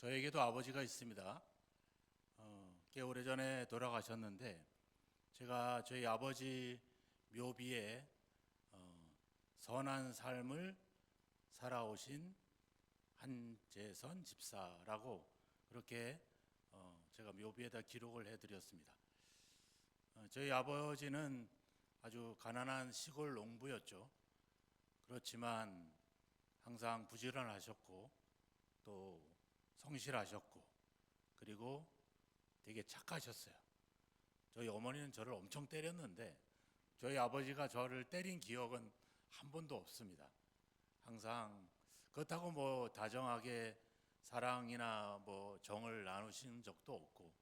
저에게도 아버지가 있습니다. 꽤 오래전에 돌아가셨는데 제가 저희 아버지 묘비에 선한 삶을 살아오신 한재선 집사라고 그렇게 제가 묘비에다 기록을 해드렸습니다. 저희 아버지는 아주 가난한 시골 농부였죠. 그렇지만 항상 부지런하셨고 또 성실하셨고 그리고 되게 착하셨어요. 저희 어머니는 저를 엄청 때렸는데 저희 아버지가 저를 때린 기억은 한 번도 없습니다. 항상 그렇다고 뭐 다정하게 사랑이나 뭐 정을 나누신 적도 없고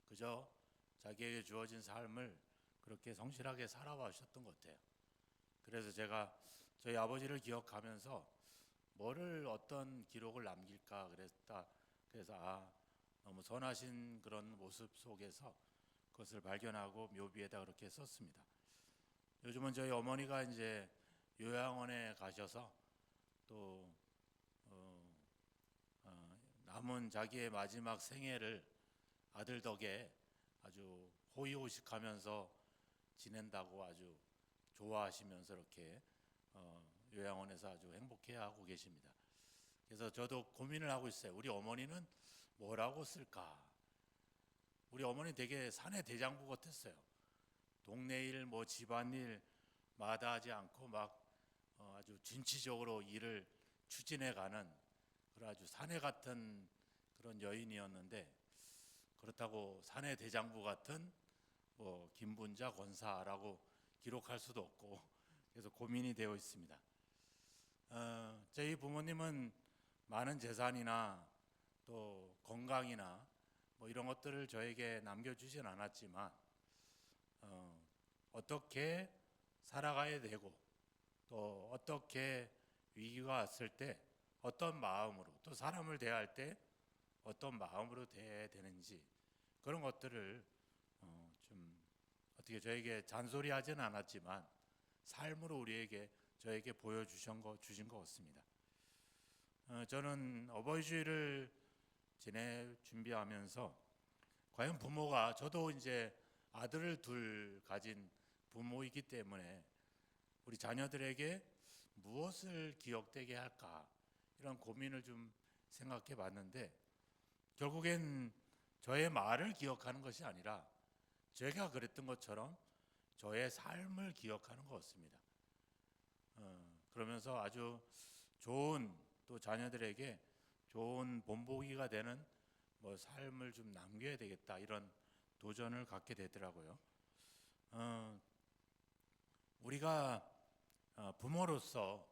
그저 자기에게 주어진 삶을 그렇게 성실하게 살아와셨던 것 같아요. 그래서 제가 저희 아버지를 기억하면서 뭐를 어떤 기록을 남길까 그래서 너무 선하신 그런 모습 속에서 그것을 발견하고 묘비에다 그렇게 썼습니다. 요즘은 저희 어머니가 이제 요양원에 가셔서 또 남은 자기의 마지막 생애를 아들 덕에 아주 호의호식하면서 지낸다고 아주 좋아하시면서 이렇게 요양원에서 아주 행복해하고 계십니다. 그래서 저도 고민을 하고 있어요. 우리 어머니는 뭐라고 쓸까? 우리 어머니 되게 사내 대장부 같았어요. 동네 일, 뭐 집안일 마다하지 않고 막 아주 진취적으로 일을 추진해가는 그런 아주 사내 같은 그런 여인이었는데 그렇다고 사내 대장부 같은 뭐 김분자 권사라고 기록할 수도 없고 그래서 고민이 되어 있습니다. 저희 부모님은 많은 재산이나 또 건강이나 뭐 이런 것들을 저에게 남겨주진 않았지만 어떻게 살아가야 되고 또 어떻게 위기가 왔을 때 어떤 마음으로 또 사람을 대할 때 어떤 마음으로 대해야 되는지 그런 것들을 좀 어떻게 저에게 잔소리하지는 않았지만 삶으로 저에게 보여주신 것 같습니다. 저는 어버이 주일을 지내 준비하면서 과연 부모가 저도 이제 아들을 둘 가진 부모이기 때문에 우리 자녀들에게 무엇을 기억되게 할까 이런 고민을 좀 생각해 봤는데 결국엔 저의 말을 기억하는 것이 아니라 제가 그랬던 것처럼 저의 삶을 기억하는 것 같습니다. 그러면서 아주 좋은 또 자녀들에게 좋은 본보기가 되는 뭐 삶을 좀 남겨야 되겠다 이런 도전을 갖게 되더라고요. 우리가 부모로서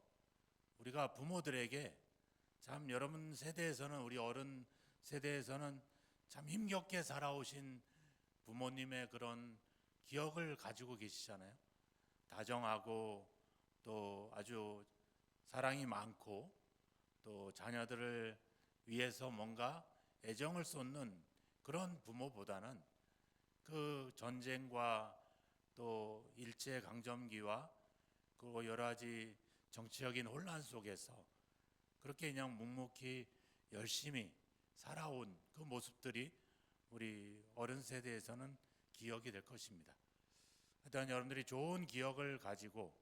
우리가 부모들에게 참 여러분 세대에서는 우리 어른 세대에서는 참 힘겹게 살아오신 부모님의 그런 기억을 가지고 계시잖아요. 다정하고 또 아주 사랑이 많고 또 자녀들을 위해서 뭔가 애정을 쏟는 그런 부모보다는 그 전쟁과 또 일제 강점기와 그리고 여러 가지 정치적인 혼란 속에서 그렇게 그냥 묵묵히 열심히 살아온 그 모습들이 우리 어른 세대에서는 기억이 될 것입니다. 하여튼 여러분들이 좋은 기억을 가지고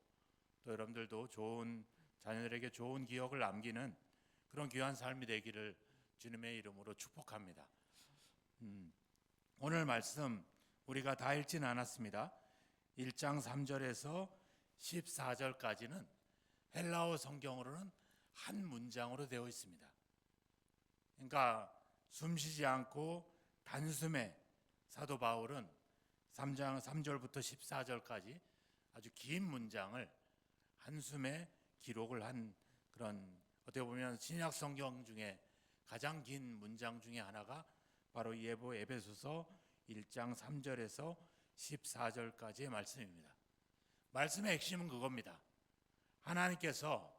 또 여러분들도 좋은 자녀들에게 좋은 기억을 남기는 그런 귀한 삶이 되기를 주님의 이름으로 축복합니다. 오늘 말씀 우리가 다 읽지는 않았습니다. 1장 3절에서 14절까지는 헬라어 성경으로는 한 문장으로 되어 있습니다. 그러니까 숨쉬지 않고 단숨에 사도 바울은 3장 3절부터 14절까지 아주 긴 문장을 한숨에 기록을 한 그런 어떻게 보면 신약 성경 중에 가장 긴 문장 중에 하나가 바로 에베소서 1장 3절에서 14절까지의 말씀입니다. 말씀의 핵심은 그겁니다. 하나님께서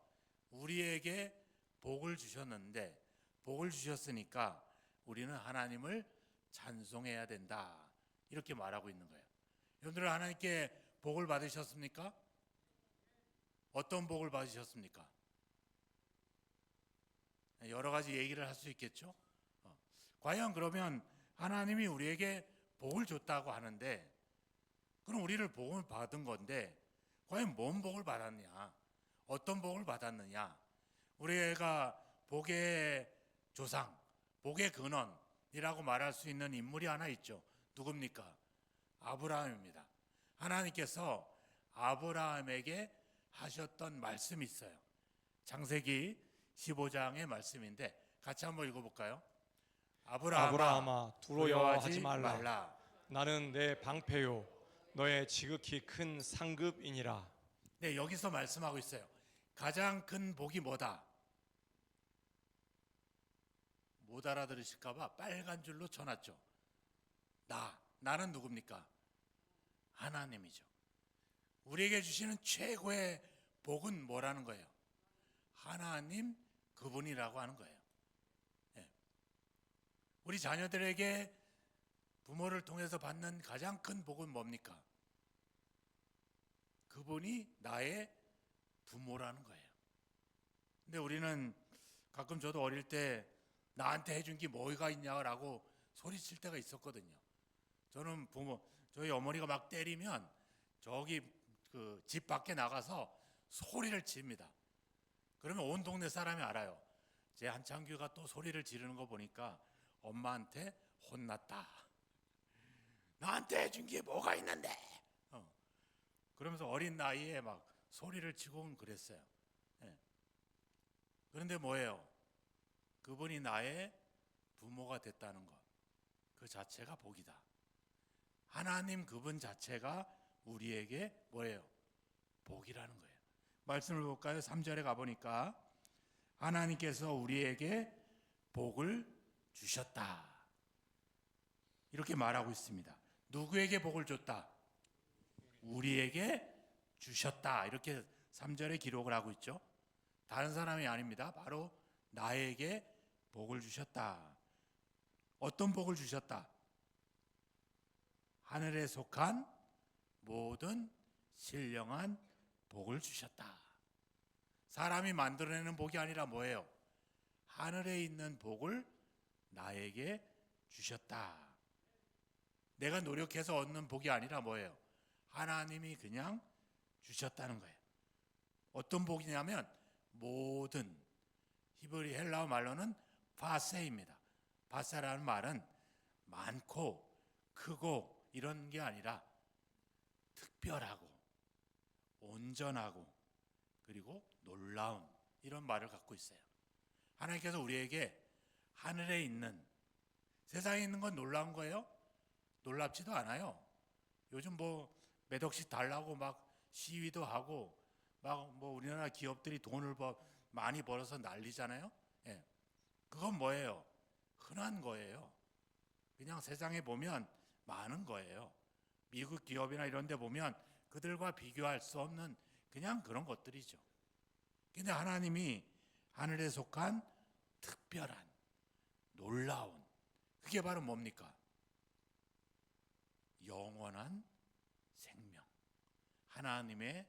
우리에게 복을 주셨는데 복을 주셨으니까 우리는 하나님을 찬송해야 된다. 이렇게 말하고 있는 거예요. 여러분들 하나님께 복을 받으셨습니까? 어떤 복을 받으셨습니까? 여러 가지 얘기를 할 수 있겠죠. 과연 그러면 하나님이 우리에게 복을 줬다고 하는데, 그럼 우리를 복을 받은 건데 과연 뭔 복을 받았냐? 어떤 복을 받았느냐? 우리가 복의 조상, 복의 근원이라고 말할 수 있는 인물이 하나 있죠. 누굽니까? 아브라함입니다. 하나님께서 아브라함에게 하셨던 말씀이 있어요. 창세기 15장의 말씀인데 같이 한번 읽어볼까요? 아브라함아 두려워하지 말라. 말라. 나는 내 방패요 너의 지극히 큰 상급이니라. 네, 여기서 말씀하고 있어요. 가장 큰 복이 뭐다? 못 알아들으실까봐 빨간 줄로 쳐놨죠. 나는 누굽니까? 하나님이죠. 우리에게 주시는 최고의 복은 뭐라는 거예요? 하나님 그분이라고 하는 거예요. 예. 우리 자녀들에게 부모를 통해서 받는 가장 큰 복은 뭡니까? 그분이 나의 부모라는 거예요. 근데 우리는 가끔, 저도 어릴 때 나한테 해준 게 뭐가 있냐라고 소리칠 때가 있었거든요. 저는 저희 어머니가 막 때리면 저기 그 집 밖에 나가서 소리를 칩니다. 그러면 온 동네 사람이 알아요. 제 한창규가 또 소리를 지르는 거 보니까 엄마한테 혼났다. 나한테 해준 게 뭐가 있는데? 그러면서 어린 나이에 막 소리를 치고 그랬어요. 예. 그런데 뭐예요? 그분이 나의 부모가 됐다는 것, 그 자체가 복이다. 하나님 그분 자체가 우리에게 뭐예요? 복이라는 거예요. 말씀을 볼까요? 3절에 가보니까 하나님께서 우리에게 복을 주셨다, 이렇게 말하고 있습니다. 누구에게 복을 줬다? 우리에게 주셨다, 이렇게 3절에 기록을 하고 있죠. 다른 사람이 아닙니다. 바로 나에게 복을 주셨다. 어떤 복을 주셨다? 하늘에 속한 모든 신령한 복을 주셨다. 사람이 만들어내는 복이 아니라 뭐예요? 하늘에 있는 복을 나에게 주셨다. 내가 노력해서 얻는 복이 아니라 뭐예요? 하나님이 그냥 주셨다는 거예요. 어떤 복이냐면 모든, 히브리 헬라어 말로는 파세입니다. 파세라는 말은 많고 크고 이런 게 아니라 특별하고 온전하고 그리고 놀라운, 이런 말을 갖고 있어요. 하나님께서 우리에게 하늘에 있는, 세상에 있는 건 놀라운 거예요? 놀랍지도 않아요. 요즘 몇 억씩 달라고 막 시위도 하고 막 우리나라 기업들이 돈을 많이 벌어서 난리잖아요. 예. 그건 뭐예요? 흔한 거예요. 그냥 세상에 보면 많은 거예요. 미국 기업이나 이런 데 보면 그들과 비교할 수 없는 그냥 그런 것들이죠. 근데 하나님이 하늘에 속한 특별한, 놀라운, 그게 바로 뭡니까? 영원한 생명, 하나님의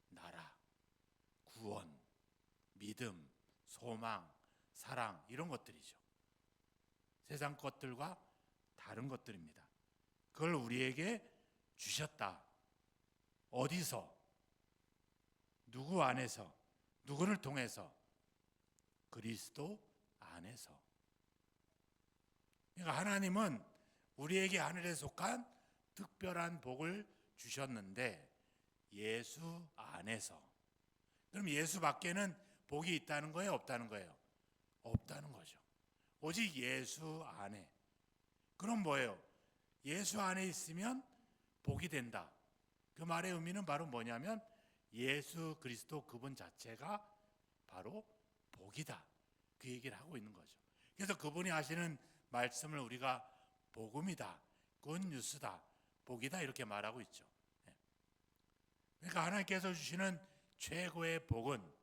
나라, 구원, 믿음, 소망, 사랑, 이런 것들이죠. 세상 것들과 다른 것들입니다. 그걸 우리에게 주셨다. 어디서? 누구 안에서? 누구를 통해서? 그리스도 안에서. 그러니까 하나님은 우리에게 하늘에 속한 특별한 복을 주셨는데 예수 안에서. 그럼 예수 밖에는 복이 있다는 거예요? 없다는 거예요? 없다는 거죠. 오직 예수 안에. 그럼 뭐예요? 예수 안에 있으면 복이 된다. 그 말의 의미는 바로 뭐냐면 예수 그리스도 그분 자체가 바로 복이다, 그 얘기를 하고 있는 거죠. 그래서 그분이 하시는 말씀을 우리가 복음이다, 굿뉴스다, 복이다, 이렇게 말하고 있죠. 그러니까 하나님께서 주시는 최고의 복은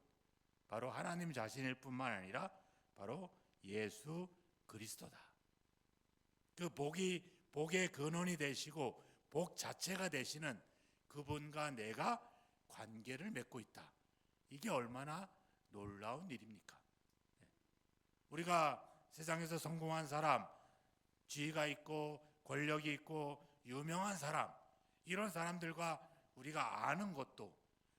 바로 하나님 자신일 뿐만 아니라 바로 예수 그리스도다. 그 복의 근원이 되시고 복 자체가 되시는 그분과 내가 관계를 맺고 있다. 이게 얼마나 놀라운 일입니까? 우리가 세상에서 성공한 사람, 지위가 있고 권력이 있고 유명한 사람, 이런 사람들과 우리가 아는 것도,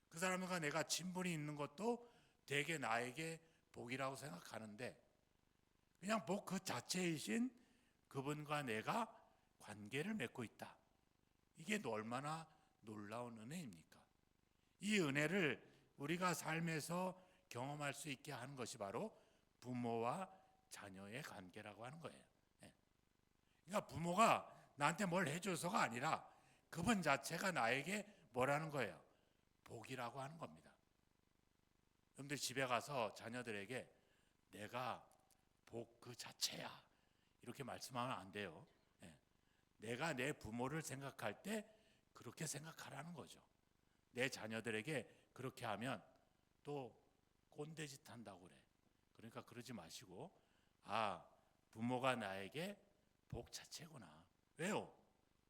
그 사람과 내가 친분이 있는 것도 되게 나에게 복이라고 생각하는데, 그냥 복 그 자체이신 그분과 내가 관계를 맺고 있다. 이게 얼마나 놀라운 은혜입니까? 이 은혜를 우리가 삶에서 경험할 수 있게 하는 것이 바로 부모와 자녀의 관계라고 하는 거예요. 그러니까 부모가 나한테 뭘 해줘서가 아니라 그분 자체가 나에게 뭐라는 거예요? 복이라고 하는 겁니다. 여러분들 집에 가서 자녀들에게 내가 복 그 자체야, 이렇게 말씀하면 안 돼요. 내가 내 부모를 생각할 때 그렇게 생각하라는 거죠. 내 자녀들에게 그렇게 하면 또 꼰대짓 한다고 그래. 그러니까 그러지 마시고, 부모가 나에게 복 자체구나. 왜요?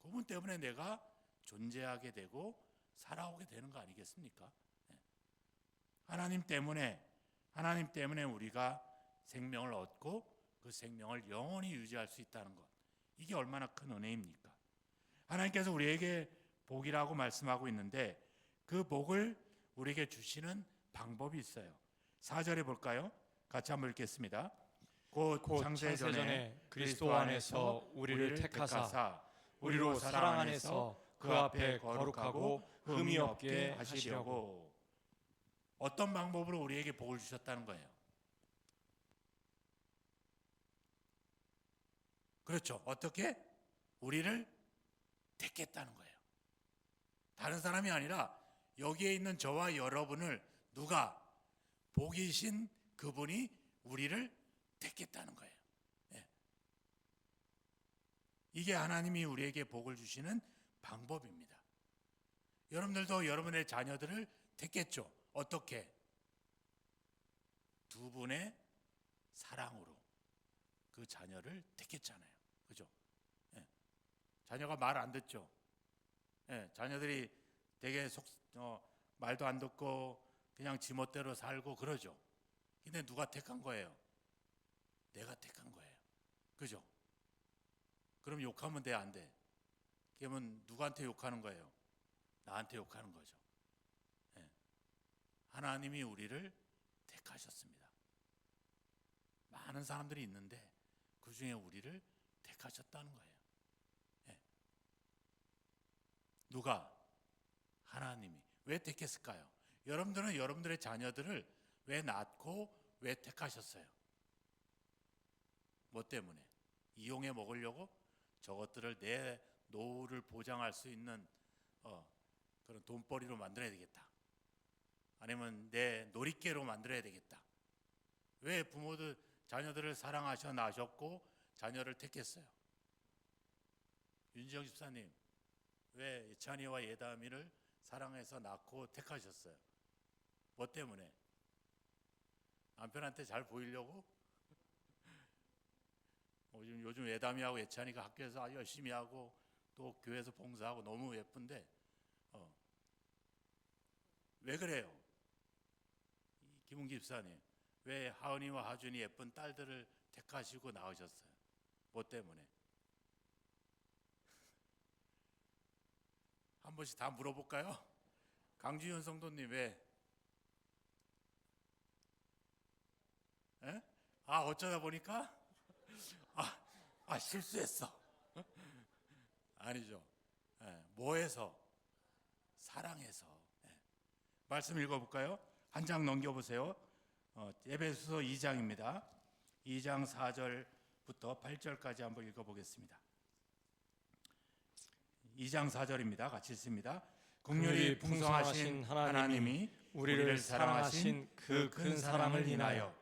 그분 때문에 내가 존재하게 되고 살아오게 되는 거 아니겠습니까? 하나님 때문에 우리가 생명을 얻고 그 생명을 영원히 유지할 수 있다는 것, 이게 얼마나 큰 은혜입니까? 하나님께서 우리에게 복이라고 말씀하고 있는데 그 복을 우리에게 주시는 방법이 있어요. 4절에 볼까요? 같이 한번 읽겠습니다. 곧 창세 전에 그리스도 안에서 우리를 택하사 우리로 사랑 안에서 그 앞에 거룩하고 흠이 없게 하시려고. 어떤 방법으로 우리에게 복을 주셨다는 거예요? 그렇죠. 어떻게? 우리를 택했다는 거예요. 다른 사람이 아니라 여기에 있는 저와 여러분을 누가? 복이신 그분이 우리를 택했다는 거예요. 이게 하나님이 우리에게 복을 주시는 방법입니다. 여러분들도 여러분의 자녀들을 택했죠. 어떻게? 두 분의 사랑으로 그 자녀를 택했잖아요. 그죠? 자녀가 말 안 듣죠. 자녀들이 되게 말도 안 듣고 그냥 지멋대로 살고 그러죠. 근데 누가 택한 거예요? 내가 택한 거예요. 그죠? 그럼 욕하면 돼, 안 돼? 그러면 누구한테 욕하는 거예요? 나한테 욕하는 거죠. 하나님이 우리를 택하셨습니다. 많은 사람들이 있는데 그 중에 우리를 택하셨다는 거예요. 누가? 하나님이. 왜 택했을까요? 여러분들은 여러분들의 자녀들을 왜 낳고 왜 택하셨어요? 뭐 때문에? 이용해 먹으려고? 저것들을 내 노후를 보장할 수 있는 그런 돈벌이로 만들어야 되겠다. 아니면 내 놀이개로 만들어야 되겠다. 왜 부모들 자녀들을 사랑하셔 낳으셨고 자녀를 택했어요? 윤지영 집사님, 왜 예찬이와 예담이를 사랑해서 낳고 택하셨어요? 뭐 때문에? 남편한테 잘 보이려고? 요즘 예담이하고 예찬이가 학교에서 아주 열심히 하고 또 교회에서 봉사하고 너무 예쁜데 왜 그래요? 김은기 집사님, 왜 하은이와 하준이 예쁜 딸들을 택하시고 낳으셨어요? 뭐 때문에? 한 번씩 다 물어볼까요? 강주현 성도님 왜? 어쩌다 보니까 실수했어. 아니죠. 뭐해서? 사랑해서. 말씀 읽어볼까요? 한 장 넘겨보세요. 에베소서 2장입니다. 2장 4절부터 8절까지 한번 읽어보겠습니다. 2장 4절입니다. 같이 읽습니다. 긍휼이 풍성하신 하나님이 우리를 사랑하신 그 큰 사랑을 인하여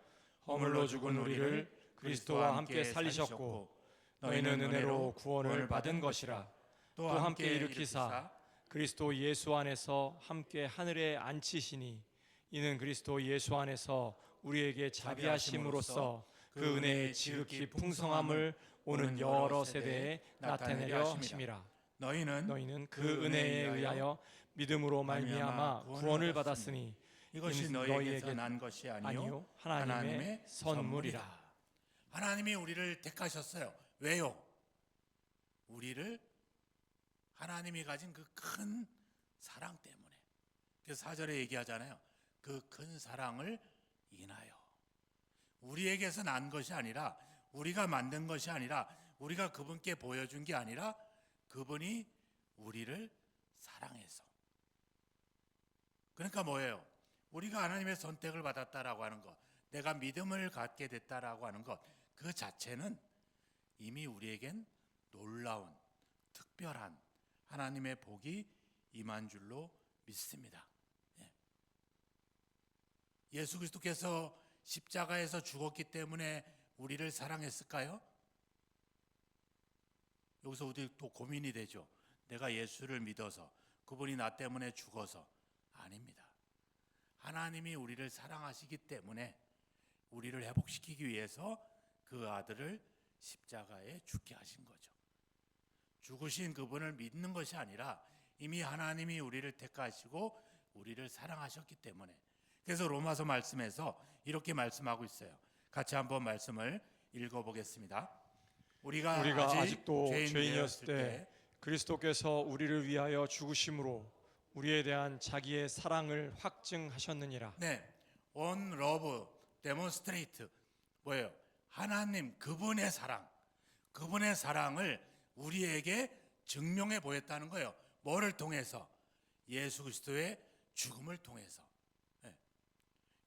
허물로 죽은 우리를 그리스도와 함께 살리셨고 너희는 은혜로 구원을 받은 것이라. 또 함께 일으키사 그리스도 예수 안에서 함께 하늘에 앉히시니 이는 그리스도 예수 안에서 우리에게 자비하심으로써 그 은혜의 지극히 풍성함을 오는 여러 세대에 나타내려 하심이라. 너희는 그 은혜에 의하여 믿음으로 말미암아 구원을 받았으니 이것이 너희에게서 난 것이 아니요 하나님의 선물이라. 하나님이 우리를 택하셨어요. 왜요? 우리를 하나님이 가진 그 큰 사랑 때문에. 그래서 4절에 얘기하잖아요. 그 큰 사랑을 인하여. 우리에게서 난 것이 아니라, 우리가 만든 것이 아니라, 우리가 그분께 보여준 게 아니라 그분이 우리를 사랑해서. 그러니까 뭐예요? 우리가 하나님의 선택을 받았다라고 하는 것, 내가 믿음을 갖게 됐다라고 하는 것, 그 자체는 이미 우리에겐 놀라운 특별한 하나님의 복이 임한 줄로 믿습니다. 예수 그리스도께서 십자가에서 죽었기 때문에 우리를 사랑했을까요? 여기서 우리 또 고민이 되죠. 내가 예수를 믿어서 그분이 나 때문에 죽어서. 아닙니다. 하나님이 우리를 사랑하시기 때문에 우리를 회복시키기 위해서 그 아들을 십자가에 죽게 하신 거죠. 죽으신 그분을 믿는 것이 아니라 이미 하나님이 우리를 택하시고 우리를 사랑하셨기 때문에. 그래서 로마서 말씀에서 이렇게 말씀하고 있어요. 같이 한번 말씀을 읽어보겠습니다. 우리가 아직도 죄인이었을 때 그리스도께서 우리를 위하여 죽으심으로 우리에 대한 자기의 사랑을 확증하셨느니라. 네, on love demonstrate 뭐예요? 하나님 그분의 사랑, 그분의 사랑을 우리에게 증명해 보였다는 거예요. 뭐를 통해서? 예수 그리스도의 죽음을 통해서.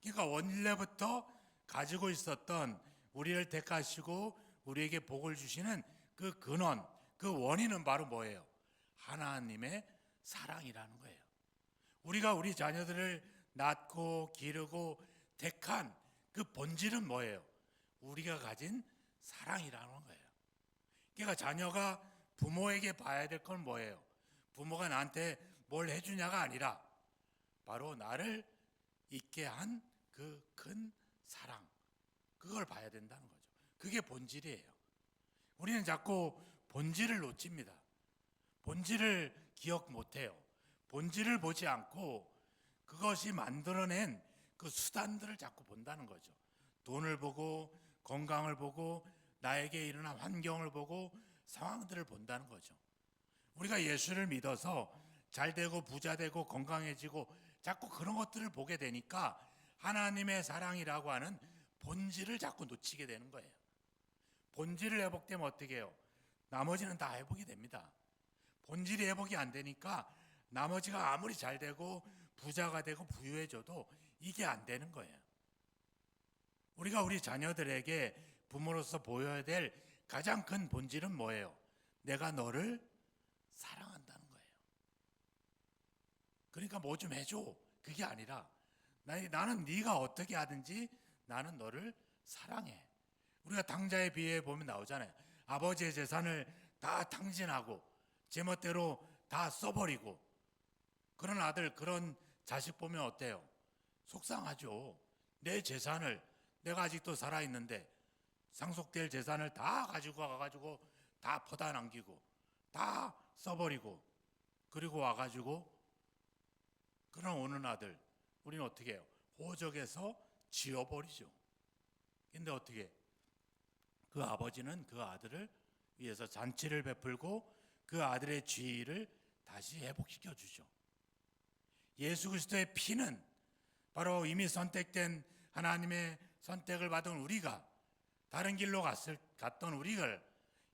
그러니까 원래부터 가지고 있었던 우리를 택하시고 우리에게 복을 주시는 그 근원, 그 원인은 바로 뭐예요? 하나님의 사랑이라는 거예요. 우리가 우리 자녀들을 낳고 기르고 택한 그 본질은 뭐예요? 우리가 가진 사랑이라는 거예요. 그러니까 자녀가 부모에게 봐야 될 건 뭐예요? 부모가 나한테 뭘 해주냐가 아니라 바로 나를 있게 한 그 큰 사랑, 그걸 봐야 된다는 거죠. 그게 본질이에요. 우리는 자꾸 본질을 놓칩니다. 본질을 기억 못해요. 본질을 보지 않고 그것이 만들어낸 그 수단들을 자꾸 본다는 거죠. 돈을 보고 건강을 보고 나에게 일어난 환경을 보고 상황들을 본다는 거죠. 우리가 예수를 믿어서 잘 되고 부자 되고 건강해지고 자꾸 그런 것들을 보게 되니까 하나님의 사랑이라고 하는 본질을 자꾸 놓치게 되는 거예요. 본질을 회복되면 어떻게 해요? 나머지는 다 회복이 됩니다. 본질이 회복이 안 되니까 나머지가 아무리 잘 되고 부자가 되고 부유해져도 이게 안 되는 거예요. 우리가 우리 자녀들에게 부모로서 보여야 될 가장 큰 본질은 뭐예요? 내가 너를 사랑한다는 거예요. 그러니까 뭐 좀 해줘, 그게 아니라 나는 네가 어떻게 하든지 나는 너를 사랑해. 우리가 당자의 비유에 보면 나오잖아요. 아버지의 재산을 다 탕진하고 제멋대로 다 써버리고 그런 아들, 그런 자식 보면 어때요? 속상하죠. 내 재산을, 내가 아직도 살아있는데 상속될 재산을 다 가지고 와가지고 다 퍼다 남기고 다 써버리고 그리고 와가지고 그런 오는 아들, 우리는 어떻게 해요? 호적에서 지워버리죠. 근데 어떻게? 그 아버지는 그 아들을 위해서 잔치를 베풀고 그 아들의 지위를 다시 회복시켜 주죠. 예수 그리스도의 피는 바로 이미 선택된 하나님의 선택을 받은 우리가, 다른 길로 갔던 우리를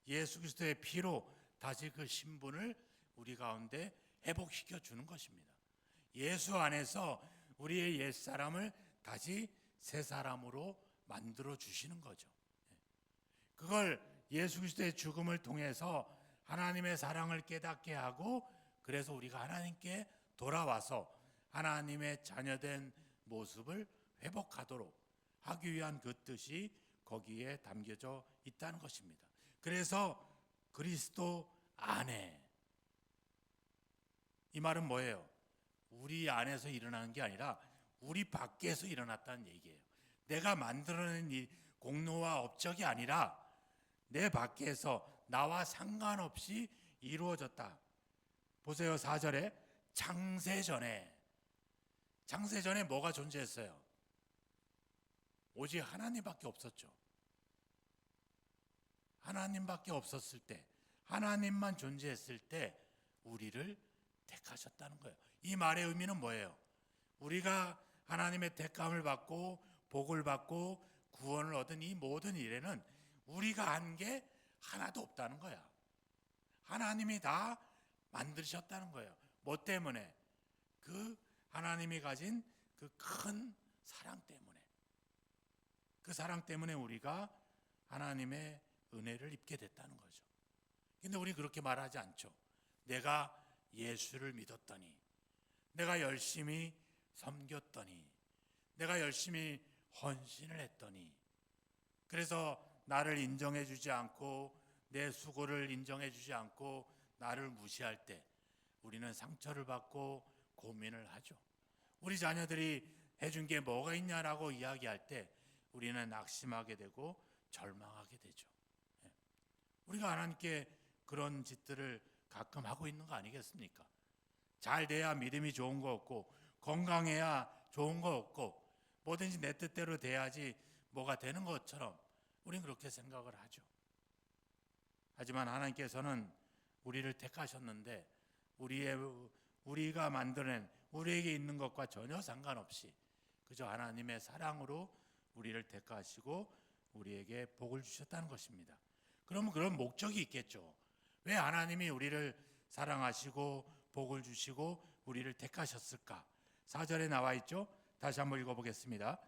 예수 그리스도의 피로 다시 그 신분을 우리 가운데 회복시켜 주는 것입니다. 예수 안에서 우리의 옛사람을 다시 새 사람으로 만들어 주시는 거죠. 그걸 예수 그리스도의 죽음을 통해서 하나님의 사랑을 깨닫게 하고, 그래서 우리가 하나님께 돌아와서 하나님의 자녀된 모습을 회복하도록 하기 위한 그 뜻이 거기에 담겨져 있다는 것입니다. 그래서 그리스도 안에, 이 말은 뭐예요? 우리 안에서 일어나는 게 아니라 우리 밖에서 일어났다는 얘기예요. 내가 만들어낸 이 공로와 업적이 아니라 내 밖에서 나와 상관없이 이루어졌다. 보세요, 4절에 창세전에 뭐가 존재했어요? 오직 하나님밖에 없었죠. 하나님밖에 없었을 때, 하나님만 존재했을 때 우리를 택하셨다는 거예요. 이 말의 의미는 뭐예요? 우리가 하나님의 택함을 받고 복을 받고 구원을 얻은 이 모든 일에는 우리가 한 게 하나도 없다는 거야. 하나님이 다 만드셨다는 거예요. 뭐 때문에? 그 하나님이 가진 그 큰 사랑 때문에. 그 사랑 때문에 우리가 하나님의 은혜를 입게 됐다는 거죠. 근데 우리 그렇게 말하지 않죠. 내가 예수를 믿었더니, 내가 열심히 섬겼더니, 내가 열심히 헌신을 했더니, 그래서 나를 인정해 주지 않고 내 수고를 인정해 주지 않고 나를 무시할 때 우리는 상처를 받고 고민을 하죠. 우리 자녀들이 해준 게 뭐가 있냐라고 이야기할 때 우리는 낙심하게 되고 절망하게 되죠. 우리가 하나님께 그런 짓들을 가끔 하고 있는 거 아니겠습니까? 잘 돼야 믿음이 좋은 거 없고, 건강해야 좋은 거 없고, 뭐든지 내 뜻대로 돼야지 뭐가 되는 것처럼 우리는 그렇게 생각을 하죠. 하지만 하나님께서는 우리를 택하셨는데 우리가 만들어낸 우리에게 있는 것과 전혀 상관없이 그저 하나님의 사랑으로 우리를 택하시고 우리에게 복을 주셨다는 것입니다. 그러면 그런 목적이 있겠죠. 왜 하나님이 우리를 사랑하시고 복을 주시고 우리를 택하셨을까? 4절에 나와 있죠. 다시 한번 읽어보겠습니다.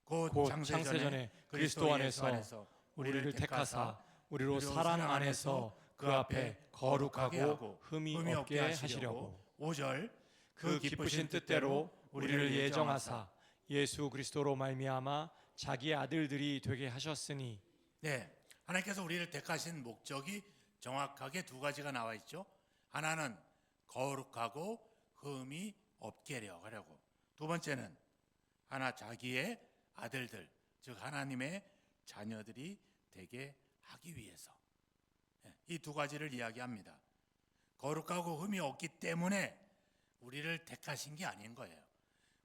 곧 창세전에 그리스도 안에서 우리를 택하사 우리로 사랑 안에서 그 앞에 거룩하게 하고 흠이 없게 하시려고 5절 그 기쁘신 뜻대로 우리를 예정하사 예수 그리스도로 말미암아 자기의 아들들이 되게 하셨으니. 네, 하나님께서 우리를 택하신 목적이 정확하게 두 가지가 나와 있죠. 하나는 거룩하고 흠이 없게 하려고, 두 번째는 자기의 아들들, 즉 하나님의 자녀들이 되게 하기 위해서. 이 두 가지를 이야기합니다. 거룩하고 흠이 없기 때문에 우리를 택하신 게 아닌 거예요.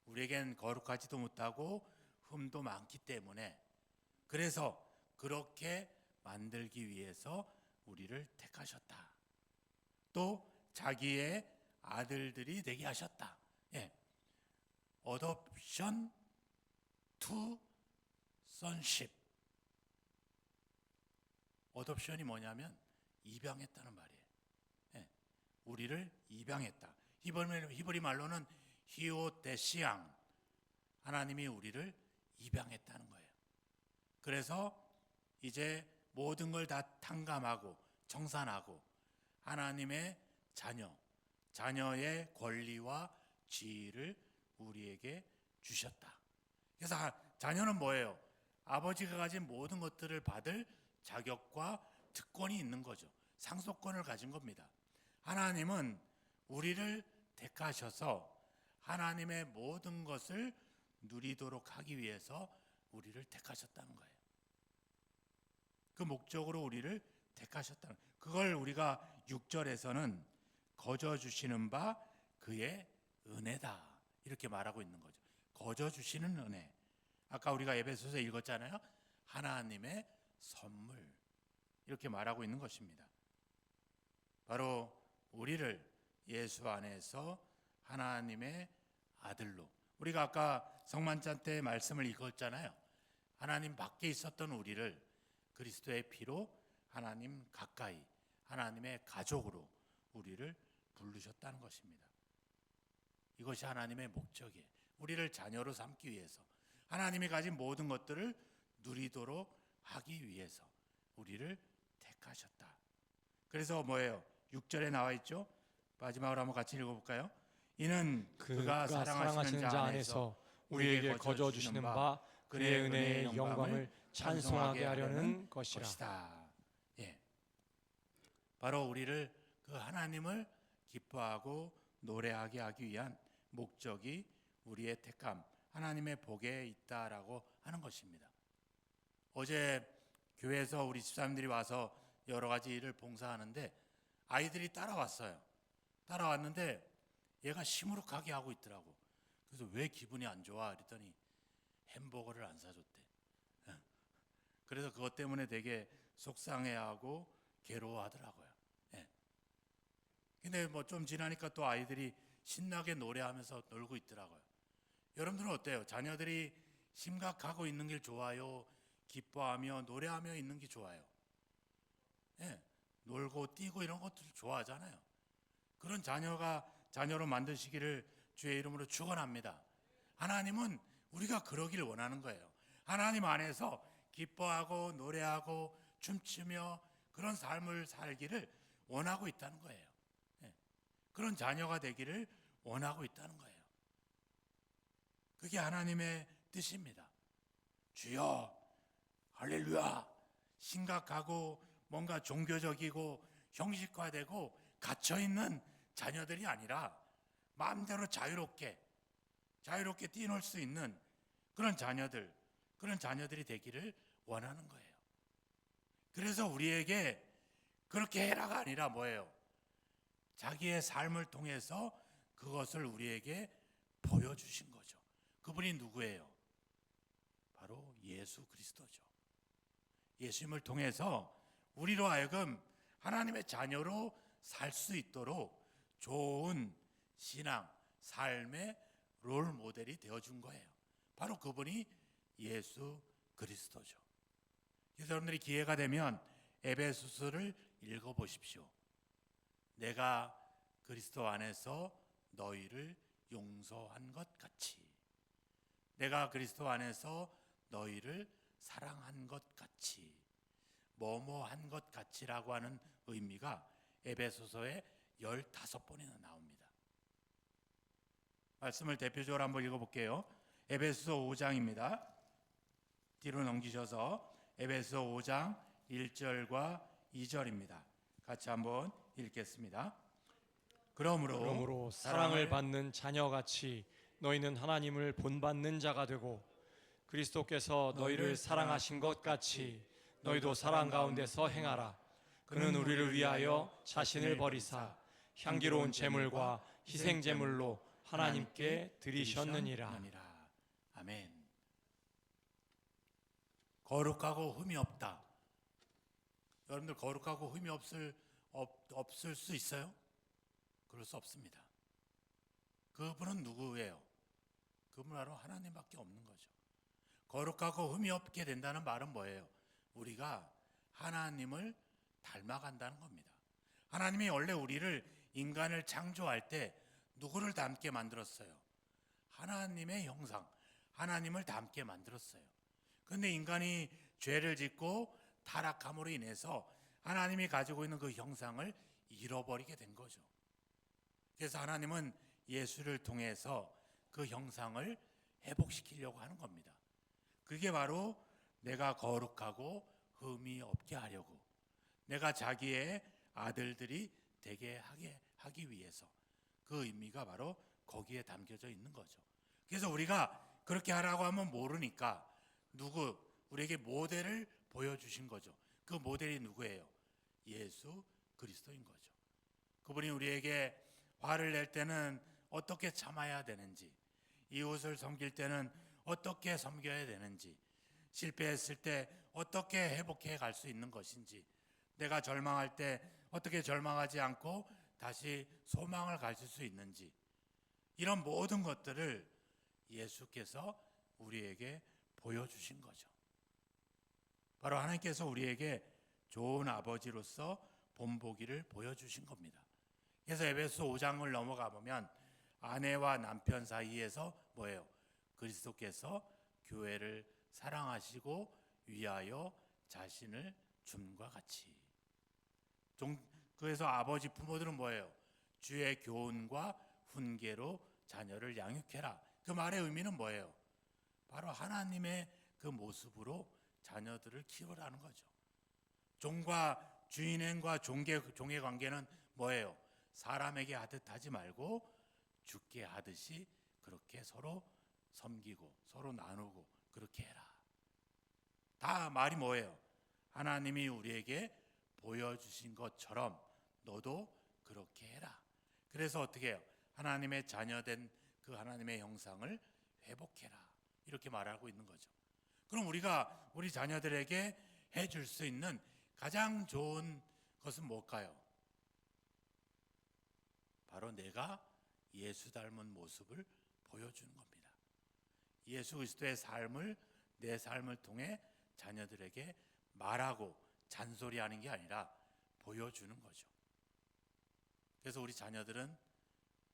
우리에겐 거룩하지도 못하고 흠도 많기 때문에, 그래서 그렇게 만들기 위해서 우리를 택하셨다. 또 자기의 아들들이 되게 하셨다. Adoption to sonship. 어덥션이 뭐냐면 입양했다는 말이에요. 우리를 입양했다. 히브리 말로는 히오데시앙, 하나님이 우리를 입양했다는 거예요. 그래서 이제 모든 걸 다 탕감하고 청산하고 하나님의 자녀의 권리와 지위를 우리에게 주셨다. 그래서 자녀는 뭐예요? 아버지가 가진 모든 것들을 받을 자격과 특권이 있는 거죠. 상속권을 가진 겁니다. 하나님은 우리를 택하셔서 하나님의 모든 것을 누리도록 하기 위해서 우리를 택하셨다는 거예요. 그 목적으로 우리를 택하셨다는 거예요. 그걸 우리가 6절에서는 거저 주시는 바 그의 은혜다 이렇게 말하고 있는 거죠. 거저 주시는 은혜. 아까 우리가 에베소서 읽었잖아요. 하나님의 선물 이렇게 말하고 있는 것입니다. 바로 우리를 예수 안에서 하나님의 아들로, 우리가 아까 성만찬 때 말씀을 읽었잖아요. 하나님 밖에 있었던 우리를 그리스도의 피로 하나님 가까이, 하나님의 가족으로 우리를 부르셨다는 것입니다. 이것이 하나님의 목적이에요. 우리를 자녀로 삼기 위해서, 하나님이 가진 모든 것들을 누리도록 하기 위해서 우리를 택하셨다. 그래서 뭐예요? 6절에 나와 있죠. 마지막으로 한번 같이 읽어볼까요? 이는 그가 사랑하시는 자 안에서 우리에게 거저 주시는 바 그의 은혜의 영광을 찬송하게 하려는 것이다. 바로 우리를 그 하나님을 기뻐하고 노래하게 하기 위한 목적이 우리의 택함, 하나님의 복에 있다라고 하는 것입니다. 어제 교회에서 우리 집사님들이 와서 여러 가지 일을 봉사하는데 아이들이 따라왔어요. 따라왔는데 얘가 시무룩하게 하고 있더라고. 그래서 왜 기분이 안 좋아? 그랬더니 햄버거를 안 사줬대. 그래서 그것 때문에 되게 속상해하고 괴로워하더라고요. 근데 뭐 좀 지나니까 또 아이들이 신나게 노래하면서 놀고 있더라고요. 여러분들은 어때요? 자녀들이 심각하고 있는 게 좋아요? 기뻐하며 노래하며 있는 게 좋아요? 예, 놀고 뛰고 이런 것들 좋아하잖아요. 그런 자녀로 만드시기를 주의 이름으로 축원합니다. 하나님은 우리가 그러기를 원하는 거예요. 하나님 안에서 기뻐하고 노래하고 춤추며 그런 삶을 살기를 원하고 있다는 거예요. 예, 그런 자녀가 되기를 원하고 있다는 거예요. 그게 하나님의 뜻입니다. 주여 할렐루야, 심각하고 뭔가 종교적이고 형식화되고 갇혀있는 자녀들이 아니라 마음대로 자유롭게 뛰놀 수 있는 그런 자녀들이 되기를 원하는 거예요. 그래서 우리에게 그렇게 해라가 아니라 뭐예요? 자기의 삶을 통해서 그것을 우리에게 보여주신 거죠. 그분이 누구예요? 바로 예수 그리스도죠. 예수님을 통해서 우리로 하여금 하나님의 자녀로 살 수 있도록 좋은 신앙, 삶의 롤 모델이 되어준 거예요. 바로 그분이 예수 그리스도죠. 그래서 여러분들이 기회가 되면 에베소서를 읽어보십시오. 내가 그리스도 안에서 너희를 용서한 것 같이, 내가 그리스도 안에서 너희를 사랑한 것 같이, 뭐뭐한 것 같이라고 하는 의미가 에베소서에 15번이나 나옵니다. 말씀을 대표적으로 한번 읽어볼게요. 에베소서 5장입니다. 뒤로 넘기셔서 에베소서 5장 1절과 2절입니다. 같이 한번 읽겠습니다. 그러므로 사랑을 받는 자녀같이 너희는 하나님을 본받는 자가 되고 그리스도께서 너희를 사랑하신 것 같이 너희도 사랑 가운데서 행하라. 그는 우리를 위하여 자신을 버리사 향기로운 제물과 희생 제물로 하나님께 드리셨느니라. 아멘. 거룩하고 흠이 없다. 여러분들 거룩하고 흠이 없을 수 있어요? 그럴 수 없습니다. 그분은 누구예요? 그분은 바로 하나님밖에 없는 거죠. 거룩하고 흠이 없게 된다는 말은 뭐예요? 우리가 하나님을 닮아간다는 겁니다. 하나님이 원래 우리를 인간을 창조할 때 누구를 닮게 만들었어요? 하나님의 형상, 하나님을 닮게 만들었어요. 그런데 인간이 죄를 짓고 타락함으로 인해서 하나님이 가지고 있는 그 형상을 잃어버리게 된 거죠. 그래서 하나님은 예수를 통해서 그 형상을 회복시키려고 하는 겁니다. 그게 바로 내가 거룩하고 흠이 없게 하려고, 내가 자기의 아들들이 되게 하기 위해서, 그 의미가 바로 거기에 담겨져 있는 거죠. 그래서 우리가 그렇게 하라고 하면 모르니까 우리에게 모델을 보여주신 거죠. 그 모델이 누구예요? 예수 그리스도인 거죠. 그분이 우리에게 화를 낼 때는 어떻게 참아야 되는지, 이웃을 섬길 때는 어떻게 섬겨야 되는지, 실패했을 때 어떻게 회복해 갈 수 있는 것인지, 내가 절망할 때 어떻게 절망하지 않고 다시 소망을 가질 수 있는지, 이런 모든 것들을 예수께서 우리에게 보여주신 거죠. 바로 하나님께서 우리에게 좋은 아버지로서 본보기를 보여주신 겁니다. 그래서 에베소 5장을 넘어가 보면 아내와 남편 사이에서 뭐예요? 그리스도께서 교회를 사랑하시고 위하여 자신을 줌과 같이. 그래서 아버지 부모들은 뭐예요? 주의 교훈과 훈계로 자녀를 양육해라. 그 말의 의미는 뭐예요? 바로 하나님의 그 모습으로 자녀들을 키우라는 거죠. 종과 주인과 종의 관계는 뭐예요? 사람에게 하듯 하지 말고 주께 하듯이 그렇게 서로 섬기고 서로 나누고 그렇게 해라. 다 말이 뭐예요? 하나님이 우리에게 보여주신 것처럼 너도 그렇게 해라. 그래서 어떻게 해요? 하나님의 자녀된 그 하나님의 형상을 회복해라. 이렇게 말하고 있는 거죠. 그럼 우리가 우리 자녀들에게 해줄 수 있는 가장 좋은 것은 뭘까요? 바로 내가 예수 닮은 모습을 보여주는 겁니다. 예수 그리스도의 삶을 내 삶을 통해 자녀들에게 말하고 잔소리하는 게 아니라 보여주는 거죠. 그래서 우리 자녀들은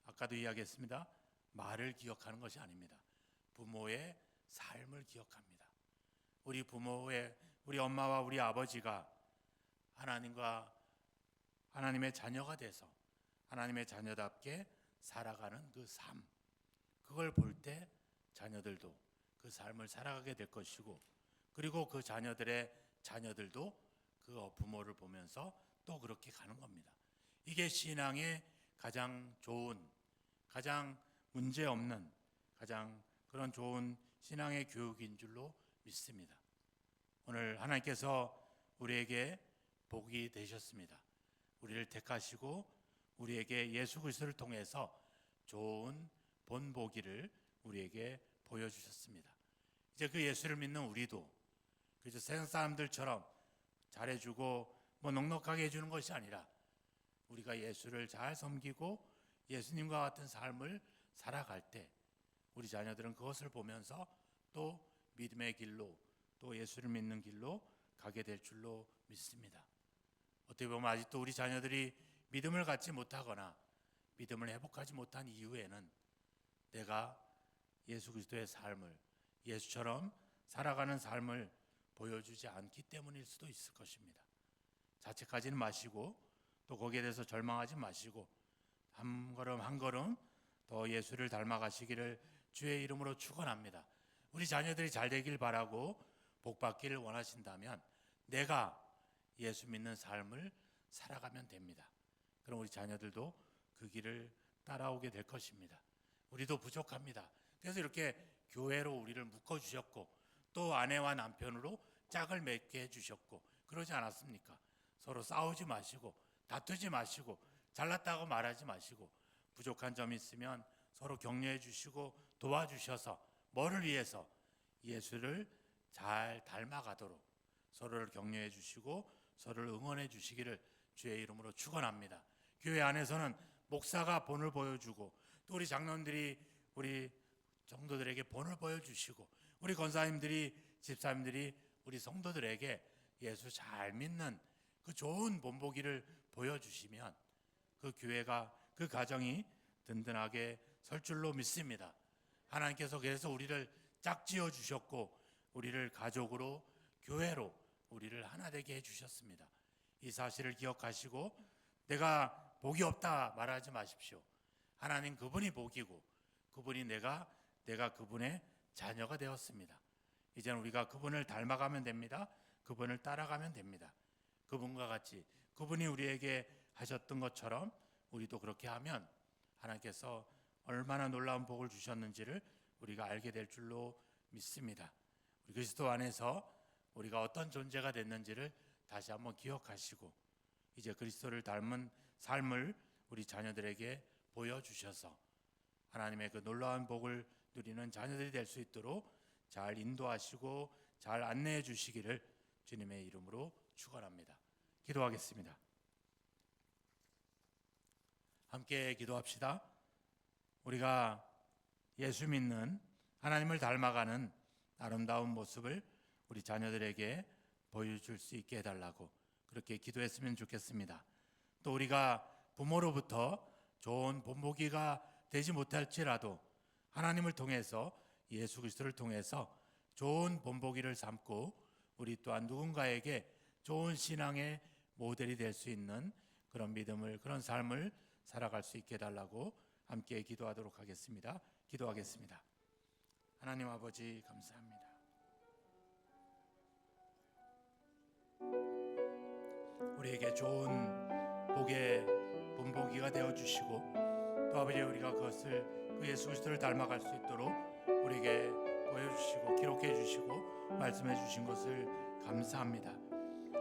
아까도 이야기했습니다. 말을 기억하는 것이 아닙니다. 부모의 삶을 기억합니다. 우리 엄마와 우리 아버지가 하나님의 자녀가 돼서 하나님의 자녀답게 살아가는 그 삶, 그걸 볼 때 자녀들도 그 삶을 살아가게 될 것이고, 그리고 그 자녀들의 자녀들도 그 부모를 보면서 또 그렇게 가는 겁니다. 이게 신앙의 가장 좋은, 가장 문제없는, 가장 그런 좋은 신앙의 교육인 줄로 믿습니다. 오늘 하나님께서 우리에게 복이 되셨습니다. 우리를 택하시고 우리에게 예수 그리스도를 통해서 좋은 본보기를 우리에게 보여주셨습니다. 이제 그 예수를 믿는 우리도 그저 세상 사람들처럼 잘해주고 넉넉하게 해주는 것이 아니라 우리가 예수를 잘 섬기고 예수님과 같은 삶을 살아갈 때 우리 자녀들은 그것을 보면서 또 믿음의 길로, 또 예수를 믿는 길로 가게 될 줄로 믿습니다. 어떻게 보면 아직도 우리 자녀들이 믿음을 갖지 못하거나 믿음을 회복하지 못한 이유에는 내가 예수 그리스도의 삶을, 예수처럼 살아가는 삶을 보여주지 않기 때문일 수도 있을 것입니다. 자책하지는 마시고 또 거기에 대해서 절망하지 마시고 한 걸음 한 걸음 더 예수를 닮아가시기를 주의 이름으로 축원합니다. 우리 자녀들이 잘 되길 바라고 복 받기를 원하신다면 내가 예수 믿는 삶을 살아가면 됩니다. 그럼 우리 자녀들도 그 길을 따라오게 될 것입니다. 우리도 부족합니다. 그래서 이렇게 교회로 우리를 묶어주셨고 또 아내와 남편으로 짝을 맺게 해주셨고 그러지 않았습니까? 서로 싸우지 마시고 다투지 마시고 잘났다고 말하지 마시고 부족한 점이 있으면 서로 격려해 주시고 도와주셔서 뭐를 위해서? 예수를 잘 닮아가도록 서로를 격려해 주시고 서로를 응원해 주시기를 주의 이름으로 축원합니다. 교회 안에서는 목사가 본을 보여주고 또 우리 장로님들이 우리 성도들에게 본을 보여주시고 우리 권사님들이 집사님들이 우리 성도들에게 예수 잘 믿는 그 좋은 본보기를 보여주시면 그 교회가, 그 가정이 든든하게 설 줄로 믿습니다. 하나님께서 그래서 우리를 짝지어 주셨고 우리를 가족으로, 교회로 우리를 하나 되게 해주셨습니다. 이 사실을 기억하시고 내가 복이 없다 말하지 마십시오. 하나님 그분이 복이고 그분이 내가 그분의 자녀가 되었습니다. 이제는 우리가 그분을 닮아가면 됩니다. 그분을 따라가면 됩니다. 그분과 같이 그분이 우리에게 하셨던 것처럼 우리도 그렇게 하면 하나님께서 얼마나 놀라운 복을 주셨는지를 우리가 알게 될 줄로 믿습니다. 우리 그리스도 안에서 우리가 어떤 존재가 됐는지를 다시 한번 기억하시고 이제 그리스도를 닮은 삶을 우리 자녀들에게 보여주셔서 하나님의 그 놀라운 복을 누리는 자녀들이 될 수 있도록 잘 인도하시고 잘 안내해 주시기를 주님의 이름으로 축원합니다. 기도하겠습니다. 함께 기도합시다. 우리가 예수 믿는 하나님을 닮아가는 아름다운 모습을 우리 자녀들에게 보여줄 수 있게 해달라고 그렇게 기도했으면 좋겠습니다. 또 우리가 부모로부터 좋은 본보기가 되지 못할지라도 하나님을 통해서 예수 그리스도를 통해서 좋은 본보기를 삼고 우리 또한 누군가에게 좋은 신앙의 모델이 될 수 있는 그런 믿음을, 그런 삶을 살아갈 수 있게 해달라고 함께 기도하도록 하겠습니다. 기도하겠습니다. 하나님 아버지 감사합니다. 우리에게 좋은 복의 본보기가 되어주시고 또 아버지 우리가 그것을 그 예수 그리스도를 닮아갈 수 있도록 우리에게 보여주시고 기록해 주시고 말씀해 주신 것을 감사합니다.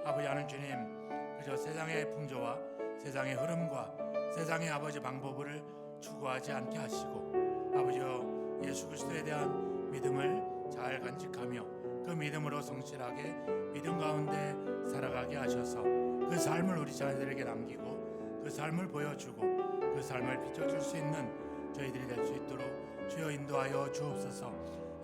아버지 하나님 주님, 그저 세상의 풍조와 세상의 흐름과 세상의 아버지 방법을 추구하지 않게 하시고 아버지여 예수 그리스도에 대한 믿음을 잘 간직하며 그 믿음으로 성실하게 믿음 가운데 살아가게 하셔서 그 삶을 우리 자녀들에게 남기고 그 삶을 보여주고 그 삶을 비춰줄 수 있는 저희들이 될 수 있도록 주여 인도하여 주옵소서.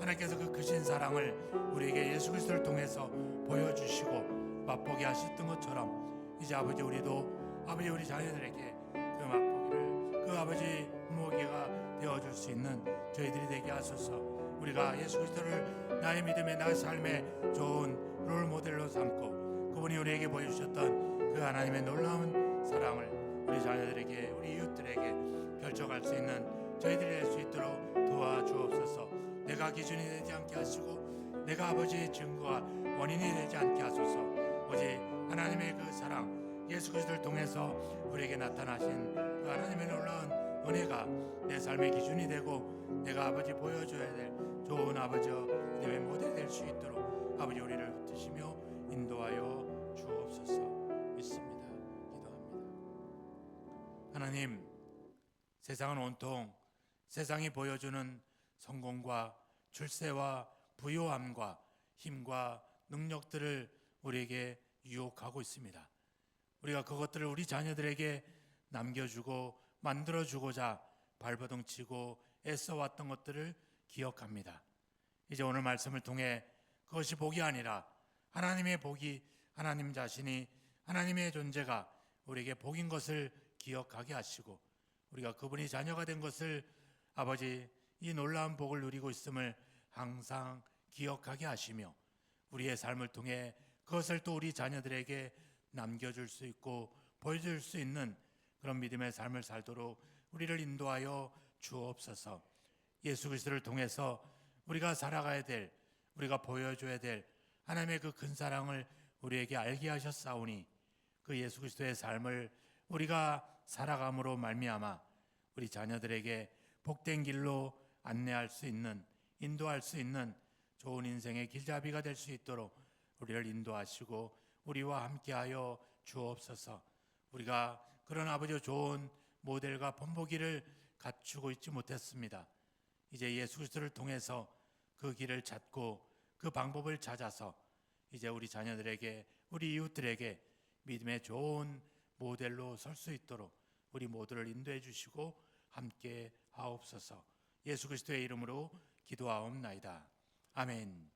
하나님께서 그 크신 사랑을 우리에게 예수 그리스도를 통해서 보여주시고 맛보게 하셨던 것처럼 이제 아버지 우리도 아버지 우리 자녀들에게 그 맛보기를 그 아버지 부모에게가 되어줄 수 있는 저희들이 되게 하소서. 우리가 예수 그리스도를 나의 믿음의 나의 삶의 좋은 롤 모델로 삼고 그분이 우리에게 보여주셨던 그 하나님의 놀라운 사랑을 우리 자녀들에게 우리 이웃들에게 펼쳐갈 수 있는 저희들이 될 수 있도록 도와주옵소서. 내가 기준이 되지 않게 하시고 내가 아버지의 증거와 원인이 되지 않게 하소서. 오직 하나님의 그 사랑 예수 그리스도를 통해서 우리에게 나타나신 그 하나님의 놀라운 은혜가 내 삶의 기준이 되고 내가 아버지 보여줘야 될 좋은 아버지와 믿음의 모델이 될 수 있도록 아버지 우리를 붙드시며 인도하여 주옵소서. 믿습니다. 기도합니다. 하나님, 세상은 온통 세상이 보여주는 성공과 출세와 부요함과 힘과 능력들을 우리에게 유혹하고 있습니다. 우리가 그것들을 우리 자녀들에게 남겨주고 만들어주고자 발버둥 치고 애써왔던 것들을 기억합니다. 이제 오늘 말씀을 통해 그것이 복이 아니라 하나님의 복이 하나님 자신이 하나님의 존재가 우리에게 복인 것을 기억하게 하시고 우리가 그분이 자녀가 된 것을 아버지 이 놀라운 복을 누리고 있음을 항상 기억하게 하시며 우리의 삶을 통해 그것을 또 우리 자녀들에게 남겨줄 수 있고 보여줄 수 있는 그런 믿음의 삶을 살도록 우리를 인도하여 주옵소서. 예수 그리스도를 통해서 우리가 살아가야 될 우리가 보여줘야 될 하나님의 그 큰 사랑을 우리에게 알게 하셨사오니 그 예수 그리스도의 삶을 우리가 살아감으로 말미암아 우리 자녀들에게 복된 길로 안내할 수 있는 인도할 수 있는 좋은 인생의 길잡이가 될 수 있도록 우리를 인도하시고 우리와 함께하여 주옵소서. 우리가 그런 아버지의 좋은 모델과 본보기를 갖추고 있지 못했습니다. 이제 예수 그리스도를 통해서 그 길을 찾고 그 방법을 찾아서 이제 우리 자녀들에게 우리 이웃들에게 믿음의 좋은 모델로 설 수 있도록 우리 모두를 인도해 주시고 함께 하옵소서. 예수 그리스도의 이름으로 기도하옵나이다. 아멘.